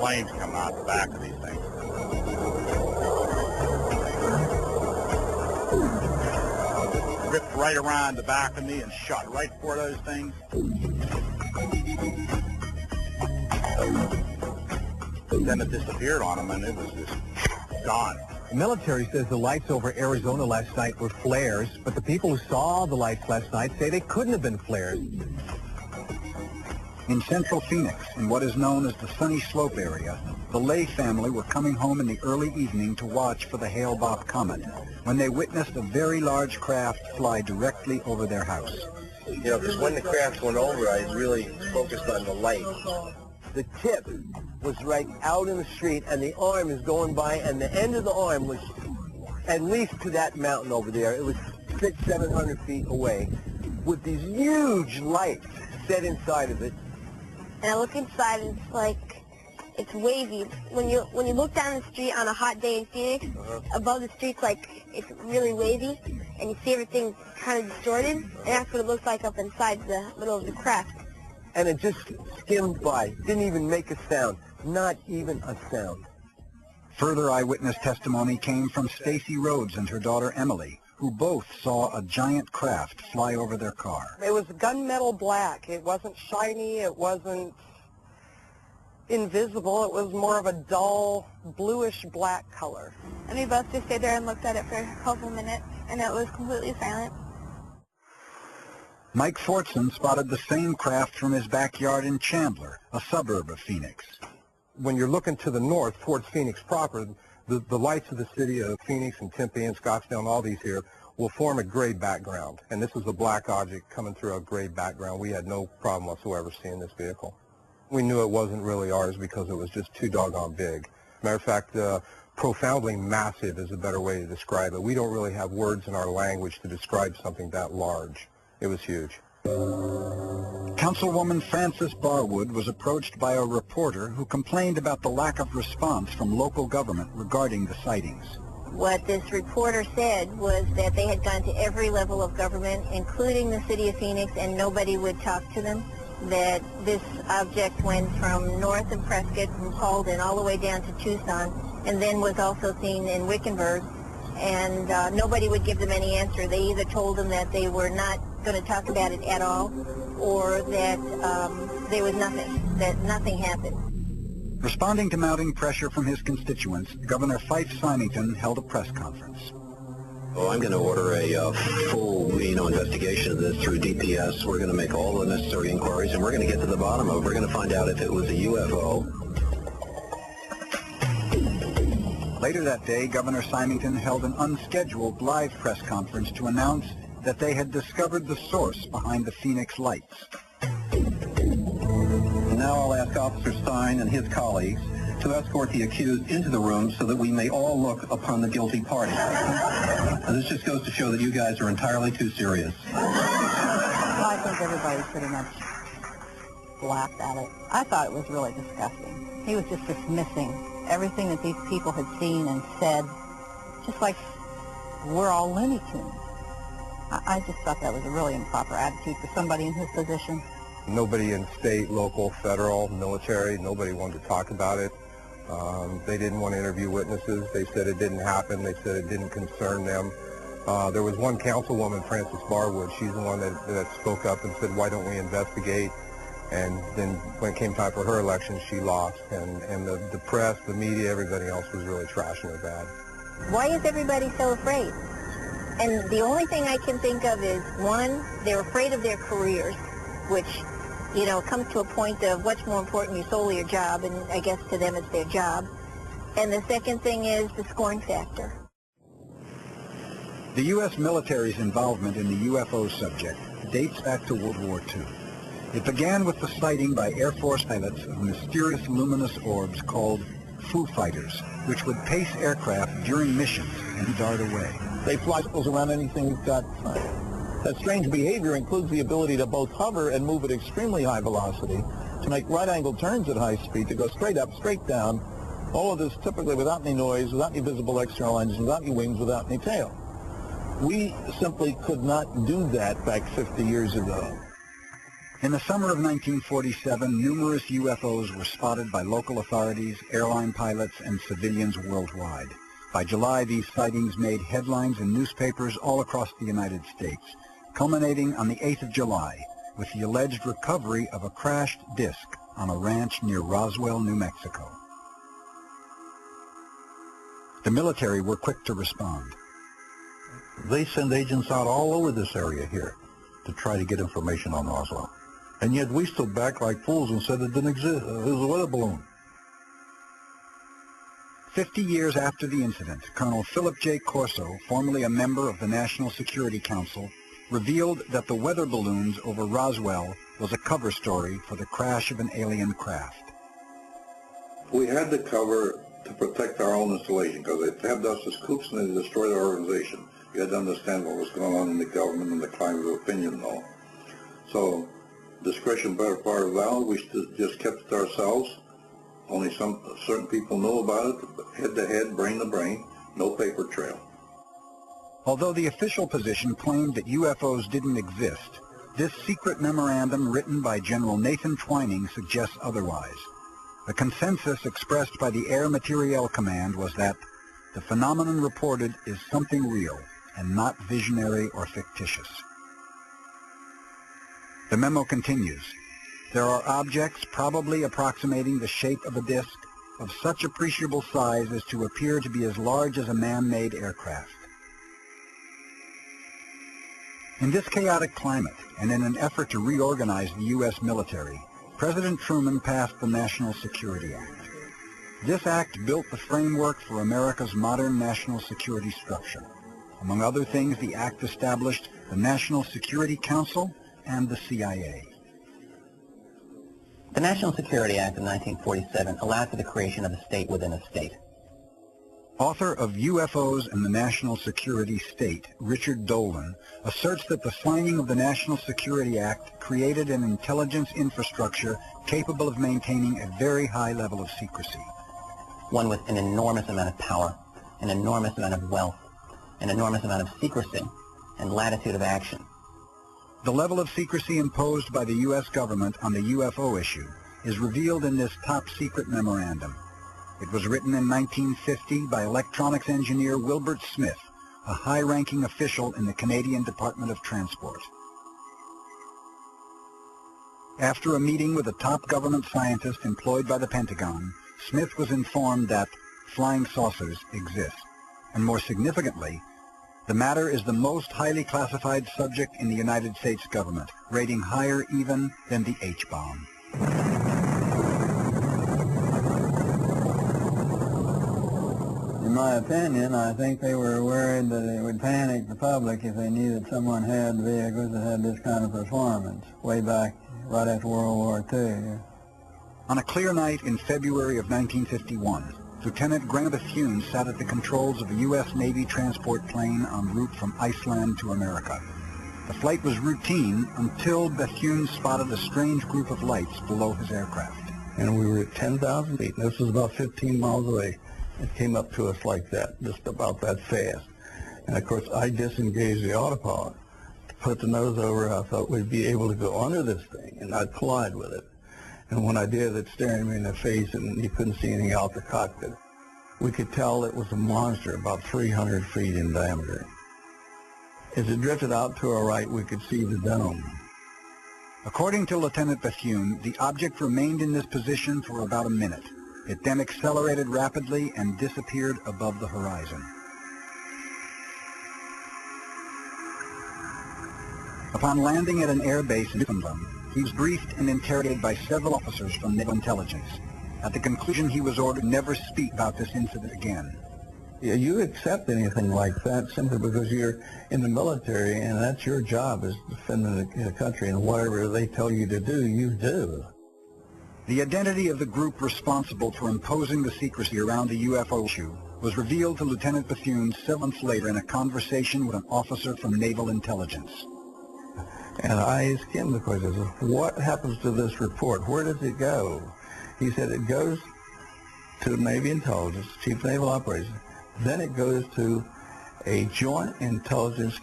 flames coming out the back of these things. Ripped right around the back of me and shot right for those things. Then it disappeared on them, and it was just gone. The military says the lights over Arizona last night were flares, but the people who saw the lights last night say they couldn't have been flares. In central Phoenix, in what is known as the Sunny Slope area, the Lay family were coming home in the early evening to watch for the Hale-Bopp comet when they witnessed a very large craft fly directly over their house. You know, because when the craft went over, I really focused on the light. The tip was right out in the street, and the arm is going by, and the end of the arm was at least to that mountain over there. It was 600-700 feet away, with these huge lights set inside of it. And I look inside, and it's like it's wavy. When you look down the street on a hot day in Phoenix, above the street's like it's really wavy, and you see everything kind of distorted, and that's what it looks like up inside the middle of the craft. And it just skimmed by, didn't even make a sound, not even a sound. Further eyewitness testimony came from Stacy Rhodes and her daughter Emily, who both saw a giant craft fly over their car. It was gunmetal black. It wasn't shiny. It wasn't invisible. It was more of a dull, bluish black color. And we both just stayed there and looked at it for a couple minutes, and it was completely silent. Mike Fortson spotted the same craft from his backyard in Chandler, a suburb of Phoenix. When you're looking to the north towards Phoenix proper, the lights of the city of Phoenix and Tempe and Scottsdale and all these here will form a gray background. And this is a black object coming through a gray background. We had no problem whatsoever seeing this vehicle. We knew it wasn't really ours because it was just too doggone big. Matter of fact, profoundly massive is a better way to describe it. We don't really have words in our language to describe something that large. It was huge. Councilwoman Frances Barwood was approached by a reporter who complained about the lack of response from local government regarding the sightings. What this reporter said was that they had gone to every level of government, including the city of Phoenix, and nobody would talk to them. That this object went from north of Prescott, from Halden, all the way down to Tucson, and then was also seen in Wickenburg. And nobody would give them any answer. They either told them that they were not going to talk about it at all, or that there was nothing, that nothing happened. Responding to mounting pressure from his constituents, Governor Fife Symington held a press conference. Oh, I'm going to order a full, investigation of this through DPS. We're going to make all the necessary inquiries, and we're going to get to the bottom of it. We're going to find out if it was a UFO. Later that day, Governor Symington held an unscheduled live press conference to announce that they had discovered the source behind the Phoenix lights. Now I'll ask Officer Stein and his colleagues to escort the accused into the room so that we may all look upon the guilty party. Now, this just goes to show that you guys are entirely too serious. Well, I think everybody pretty much laughed at it. I thought it was really disgusting. He was just dismissing everything that these people had seen and said, just like we're all Looney Tunes. I just thought that was a really improper attitude for somebody in his position. Nobody in state, local, federal, military, nobody wanted to talk about it. They didn't want to interview witnesses. They said it didn't happen. They said it didn't concern them. There was one councilwoman, Frances Barwood. She's the one that spoke up and said, why don't we investigate? And then when it came time for her election, she lost. And the press, the media, everybody else was really trashing her bad. Why is everybody so afraid? And the only thing I can think of is, one, they're afraid of their careers, which, comes to a point of what's more important, your soul or your job, and I guess to them it's their job. And the second thing is the scorn factor. The U.S. military's involvement in the UFO subject dates back to World War II. It began with the sighting by Air Force pilots of mysterious luminous orbs called Foo Fighters, which would pace aircraft during missions and dart away. They fly circles around anything that's got that strange behavior includes the ability to both hover and move at extremely high velocity, to make right-angled turns at high speed, to go straight up, straight down, all of this typically without any noise, without any visible external engines, without any wings, without any tail. We simply could not do that back 50 years ago. In the summer of 1947, numerous UFOs were spotted by local authorities, airline pilots, and civilians worldwide. By July, these sightings made headlines in newspapers all across the United States, culminating on the 8th of July with the alleged recovery of a crashed disc on a ranch near Roswell, New Mexico. The military were quick to respond. They send agents out all over this area here to try to get information on Roswell. And yet we stood back like fools and said it didn't exist. It was a weather balloon. 50 years after the incident, Colonel Philip J. Corso, formerly a member of the National Security Council, revealed that the weather balloons over Roswell was a cover story for the crash of an alien craft. We had the cover to protect our own installation because they tabbed us as kooks and they destroyed our organization. You had to understand what was going on in the government and the climate of opinion and all. So, discretion better part of valor, we just kept it to ourselves. Only some certain people knew about it, head to head, brain to brain, no paper trail. Although the official position claimed that UFOs didn't exist, this secret memorandum written by General Nathan Twining suggests otherwise. The consensus expressed by the Air Materiel Command was that the phenomenon reported is something real and not visionary or fictitious. The memo continues. There are objects probably approximating the shape of a disk of such appreciable size as to appear to be as large as a man-made aircraft. In this chaotic climate, and in an effort to reorganize the U.S. military, President Truman passed the National Security Act. This act built the framework for America's modern national security structure. Among other things, the act established the National Security Council and the CIA. The National Security Act of 1947 allowed for the creation of a state within a state. Author of UFOs and the National Security State, Richard Dolan, asserts that the signing of the National Security Act created an intelligence infrastructure capable of maintaining a very high level of secrecy. One with an enormous amount of power, an enormous amount of wealth, an enormous amount of secrecy, and latitude of action. The level of secrecy imposed by the U.S. government on the UFO issue is revealed in this top-secret memorandum. It was written in 1950 by electronics engineer Wilbert Smith, a high-ranking official in the Canadian Department of Transport. After a meeting with a top government scientist employed by the Pentagon, Smith was informed that flying saucers exist, and more significantly, the matter is the most highly classified subject in the United States government, rating higher even than the H-bomb. In my opinion, I think they were worried that it would panic the public if they knew that someone had vehicles that had this kind of performance, way back right after World War II. On a clear night in February of 1951, Lieutenant Grant Bethune sat at the controls of a U.S. Navy transport plane en route from Iceland to America. The flight was routine until Bethune spotted a strange group of lights below his aircraft. And we were at 10,000 feet, and this was about 15 miles away. It came up to us like that, just about that fast. And of course, I disengaged the autopilot to put the nose over. I thought we'd be able to go under this thing and not collide with it. And when I did, it staring me in the face, and you couldn't see anything out the cockpit. We could tell it was a monster about 300 feet in diameter. As it drifted out to our right, we could see the dome. According to Lieutenant Bethune, the object remained in this position for about a minute. It then accelerated rapidly and disappeared above the horizon. Upon landing at an air base in Newfoundland, he was briefed and interrogated by several officers from Naval Intelligence. At the conclusion, he was ordered to never speak about this incident again. You accept anything like that simply because you're in the military, and that's your job, is defending the country, and whatever they tell you to do, you do. The identity of the group responsible for imposing the secrecy around the UFO issue was revealed to Lieutenant Bethune 7 months later in a conversation with an officer from Naval Intelligence. And I asked him the question, what happens to this report? Where does it go? He said it goes to Navy Intelligence, Chief Naval Operations. Then it goes to a Joint Intelligence